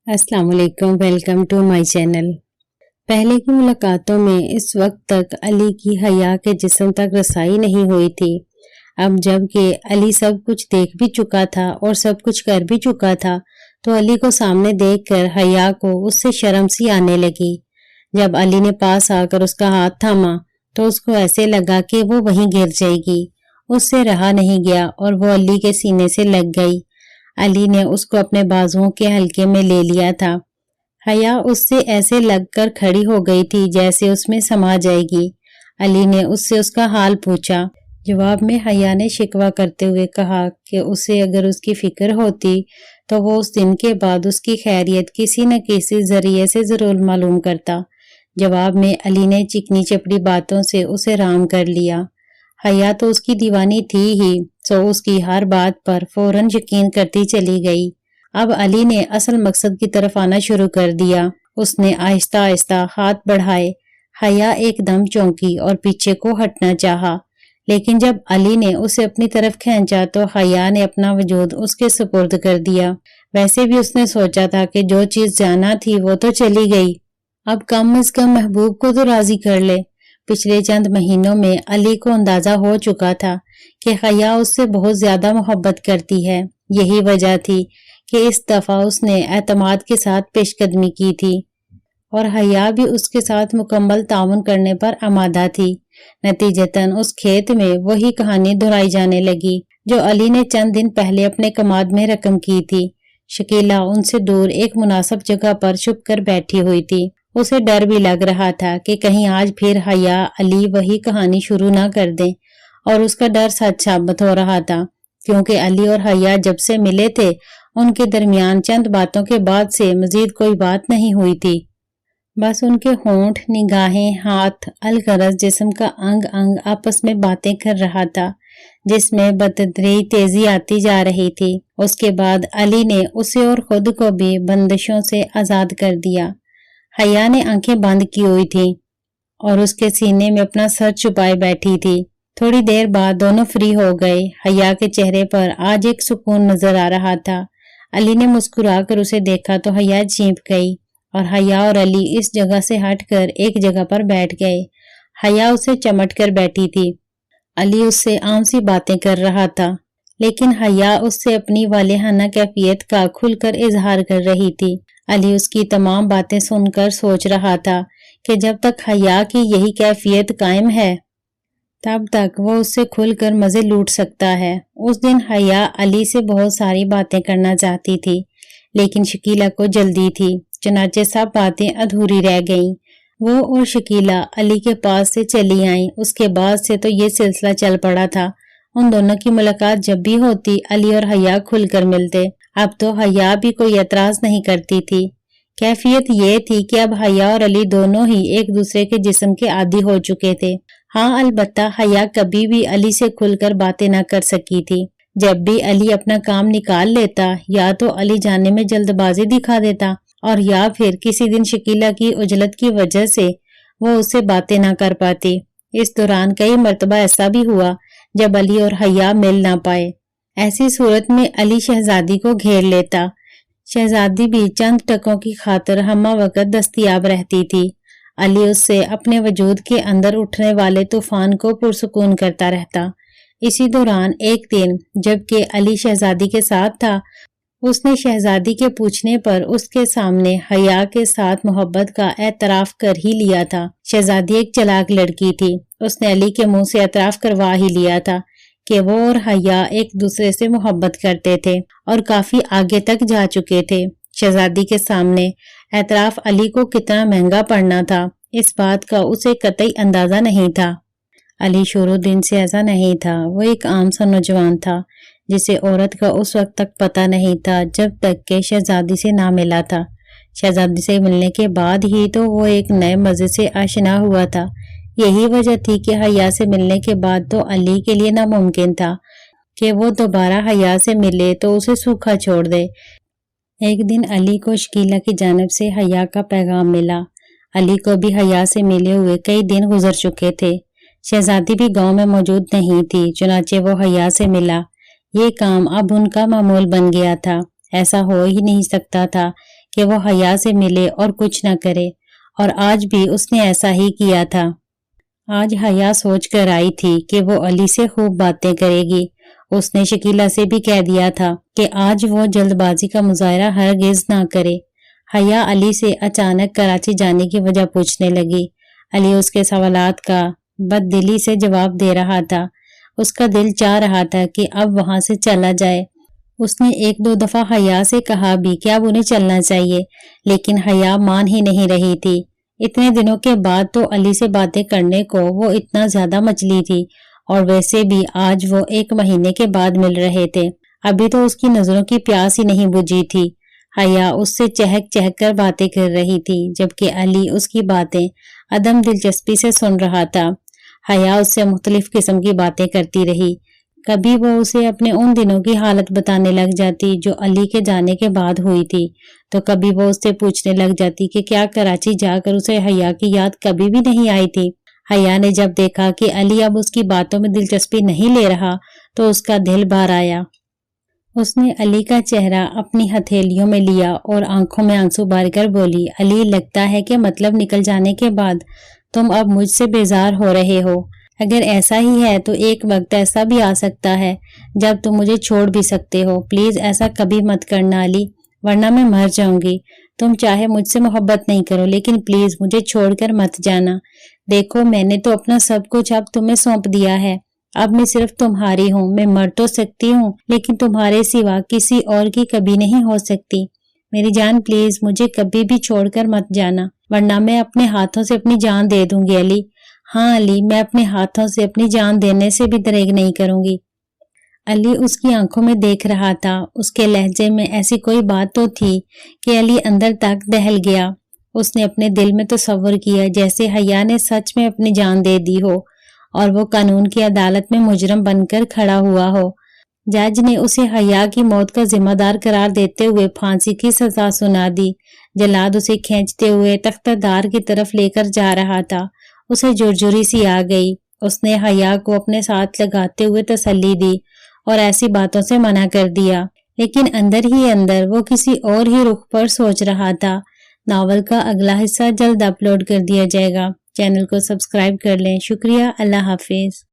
अस्सलाम वालेकुम, welcome to my channel. पहले की मुलाकातों में इस वक्त तक अली की हया के जिस्म तक रसाई नहीं हुई थी। अब जबकि अली सब कुछ देख भी चुका था और सब कुछ कर भी चुका था, तो अली को सामने देखकर हया को उससे शर्म सी आने लगी। जब अली ने पास आकर उसका हाथ थामा तो उसको ऐसे लगा कि वो वहीं गिर जाएगी। उससे रहा नहीं गया और वो अली के सीने से लग गई। अली ने उसको अपने बाजुओं के हल्के में ले लिया था। हया उससे ऐसे लगकर खड़ी हो गई थी जैसे उसमें समा जाएगी। अली ने उससे उसका हाल पूछा। जवाब में हया ने शिकवा करते हुए कहा कि उसे अगर उसकी फिक्र होती तो वो उस दिन के बाद उसकी खैरियत किसी न किसी जरिए से जरूर मालूम करता। जवाब में अली ने चिकनी चपड़ी बातों से उसे राम कर लिया। हया तो उसकी दीवानी थी ही, सो उसकी हर बात पर फौरन यकीन करती चली गई। अब अली ने असल मकसद की तरफ आना शुरू कर दिया। उसने आहिस्ता आहिस्ता हाथ बढ़ाए। हया एकदम चौंकी और पीछे को हटना चाहा, लेकिन जब अली ने उसे अपनी तरफ खींचा तो हया ने अपना वजूद उसके सुपुर्द कर दिया। वैसे भी उसने सोचा था कि जो चीज जाना थी वो तो चली गई, अब कम से कम महबूब को तो राजी कर ले। पिछले चंद महीनों में अली को अंदाजा हो चुका था कि हया उससे बहुत ज्यादा मोहब्बत करती है। यही वजह थी कि इस दफा उसने एतमाद के साथ पेशकदमी की थी और हया भी उसके साथ मुकम्मल ताउन करने पर आमादा थी। नतीजतन उस खेत में वही कहानी दोहराई जाने लगी जो अली ने चंद दिन पहले अपने कमाद में रकम की थी। शकीला उनसे दूर एक मुनासिब जगह पर छुप कर बैठी हुई थी। उसे डर भी लग रहा था कि कहीं आज फिर हया अली वही कहानी शुरू ना कर दें, और उसका डर सच साबित हो रहा था, क्योंकि अली और हया जब से मिले थे उनके दरमियान चंद बातों के बाद से मजीद कोई बात नहीं हुई थी। बस उनके होंठ, निगाहें, हाथ, अलगरज जिस्म का अंग अंग आपस में बातें कर रहा था, जिसमें बतदरीज तेजी आती जा रही थी। उसके बाद अली ने उसे और खुद को भी बंदिशों से आजाद कर दिया। हया ने आंखें बंद की हुई थी और उसके सीने में अपना सर छुपाए बैठी थी। थोड़ी देर बाद दोनों फ्री हो गए। हया के चेहरे पर आज एक सुकून नजर आ रहा था। अली ने मुस्कुराकर उसे देखा तो हया चींप गई और हया और अली इस जगह से हटकर एक जगह पर बैठ गए। हया उसे चमट कर बैठी थी। अली उससे आम सी बातें कर रहा था, लेकिन हया उससे अपनी वालेहाना कैफियत का खुलकर इजहार कर रही थी। अली उसकी तमाम बातें सुनकर सोच रहा था कि जब तक हया की यही कैफियत कायम है तब तक वो उससे खुलकर मजे लूट सकता है। उस दिन हया अली से बहुत सारी बातें करना चाहती थी, लेकिन शकीला को जल्दी थी, चुनाचे सब बातें अधूरी रह गईं। वो और शकीला अली के पास से चली आईं। उसके बाद से तो ये सिलसिला चल पड़ा था। उन दोनों की मुलाकात जब भी होती अली और हया खुलकर मिलते। अब तो हया भी कोई एतराज नहीं करती थी। कैफियत ये थी कि अब हया और अली दोनों ही एक दूसरे के जिस्म के आदी हो चुके थे। हाँ, अलबत्ता हया कभी भी अली से खुलकर बातें न कर सकी थी। जब भी अली अपना काम निकाल लेता, या तो अली जाने में जल्दबाजी दिखा देता और या फिर किसी दिन शकीला की उजलत की वजह से वो उससे बातें ना कर पाती। इस दौरान कई मर्तबा ऐसा भी हुआ जब अली और हया मिल ना पाए। ऐसी सूरत में अली शहजादी को घेर लेता। शहजादी भी चंद टकों की खातिर हमा वक्त दस्तयाब रहती थी। अली उससे अपने वजूद के अंदर उठने वाले तूफान को पुरसुकून करता रहता। इसी दौरान एक दिन जबकि अली शहजादी के साथ था, उसने शहजादी के पूछने पर उसके सामने हया के साथ मोहब्बत का एतराफ कर ही लिया था। शहजादी एक चालाक लड़की थी। उसने अली के मुंह से एतराफ करवा ही लिया था कि वो और हया एक दूसरे से मोहब्बत करते थे और काफी आगे तक जा चुके थे। शहजादी के सामने एतराफ अली को कितना महंगा पड़ना था, इस बात का उसे कतई अंदाजा नहीं था। अली शुरू दिन से ऐसा नहीं था। वो एक आम सा नौजवान था जिसे औरत का उस वक्त तक पता नहीं था जब तक के शहजादी से ना मिला था। शहजादी से मिलने के बाद ही तो वो एक नए मजे से आशना हुआ था। यही वजह थी कि हया से मिलने के बाद तो अली के लिए नामुमकिन था कि वो दोबारा हया से मिले तो उसे सूखा छोड़ दे। एक दिन अली को शकीला की जानिब से हया का पैगाम मिला। अली को भी हया से मिले हुए कई दिन गुजर चुके थे। शहजादी भी गांव में मौजूद नहीं थी, चुनाचे वो हया से मिला। ये काम अब उनका मामूल बन गया था। ऐसा हो ही नहीं सकता था کہ وہ حیا سے ملے اور کچھ نہ کرے، اور آج بھی اس نے ایسا ہی کیا تھا۔ آج حیا سوچ کر آئی تھی کہ وہ علی سے خوب باتیں کرے گی۔ اس نے شکیلہ سے بھی کہہ دیا تھا کہ آج وہ جلد بازی کا مظاہرہ ہرگز نہ کرے۔ حیا علی سے اچانک کراچی جانے کی وجہ پوچھنے لگی۔ علی اس کے سوالات کا بد دلی سے جواب دے رہا تھا۔ اس کا دل چاہ رہا تھا کہ اب وہاں سے چلا جائے۔ اس نے ایک دو دفعہ حیا سے کہا بھی کہ اب انہیں چلنا چاہیے، لیکن حیا مان ہی نہیں رہی تھی۔ اتنے دنوں کے بعد تو علی سے باتیں کرنے کو وہ اتنا زیادہ مچلی تھی، اور ویسے بھی آج وہ 1 مہینے کے بعد مل رہے تھے۔ ابھی تو اس کی نظروں کی پیاس ہی نہیں بجھی تھی۔ حیا اس سے چہک چہک کر باتیں کر رہی تھی، جبکہ علی اس کی باتیں عدم دلچسپی سے سن رہا تھا۔ حیا اس سے مختلف قسم کی باتیں کرتی رہی۔ کبھی وہ اسے اپنے ان دنوں کی حالت بتانے لگ جاتی جو علی کے جانے کے بعد ہوئی تھی، تو کبھی وہ اس سے پوچھنے لگ جاتی کہ کیا کراچی جا کر اسے حیا کی یاد کبھی بھی نہیں آئی تھی۔ حیا نے جب دیکھا کہ علی اب اس کی باتوں میں دلچسپی نہیں لے رہا تو اس کا دل بھر آیا۔ اس نے علی کا چہرہ اپنی ہتھیلیوں میں لیا اور آنکھوں میں آنسو بھر کر بولی، علی، لگتا ہے کہ مطلب نکل جانے کے بعد تم اب مجھ سے بیزار ہو رہے ہو۔ اگر ایسا ہی ہے تو ایک وقت ایسا بھی آ سکتا ہے جب تم مجھے چھوڑ بھی سکتے ہو۔ پلیز ایسا کبھی مت کرنا علی، ورنہ میں مر جاؤں گی۔ تم چاہے مجھ سے محبت نہیں کرو، لیکن پلیز مجھے چھوڑ کر مت جانا۔ دیکھو، میں نے تو اپنا سب کچھ اب تمہیں سونپ دیا ہے۔ اب میں صرف تمہاری ہوں۔ میں مر تو سکتی ہوں، لیکن تمہارے سوا کسی اور کی کبھی نہیں ہو سکتی۔ میری جان، پلیز مجھے کبھی بھی چھوڑ کر مت جانا، ورنہ میں اپنے ہاتھوں سے اپنی جان دے دوں گی علی۔ ہاں علی، میں اپنے ہاتھوں سے اپنی جان دینے سے بھی دریغ نہیں کروں گی۔ علی اس کی آنکھوں میں دیکھ رہا تھا۔ اس کے لہجے میں ایسی کوئی بات تو تھی کہ علی اندر تک دہل گیا۔ اس نے اپنے دل میں تصور کیا جیسے حیا نے سچ میں اپنی جان دے دی ہو اور وہ قانون کی عدالت میں مجرم بن کر کھڑا ہوا ہو۔ جج نے اسے حیا کی موت کا ذمہ دار قرار دیتے ہوئے پھانسی کی سزا سنا دی۔ جلاد اسے کھینچتے ہوئے تختہ دار کی طرف لے کر جا رہا تھا۔ اسے جرجری سی آ گئی۔ اس نے حیا کو اپنے ساتھ لگاتے ہوئے تسلی دی اور ایسی باتوں سے منع کر دیا، لیکن اندر ہی اندر وہ کسی اور ہی رخ پر سوچ رہا تھا۔ ناول کا اگلا حصہ جلد اپلوڈ کر دیا جائے گا۔ چینل کو سبسکرائب کر لیں۔ شکریہ۔ اللہ حافظ۔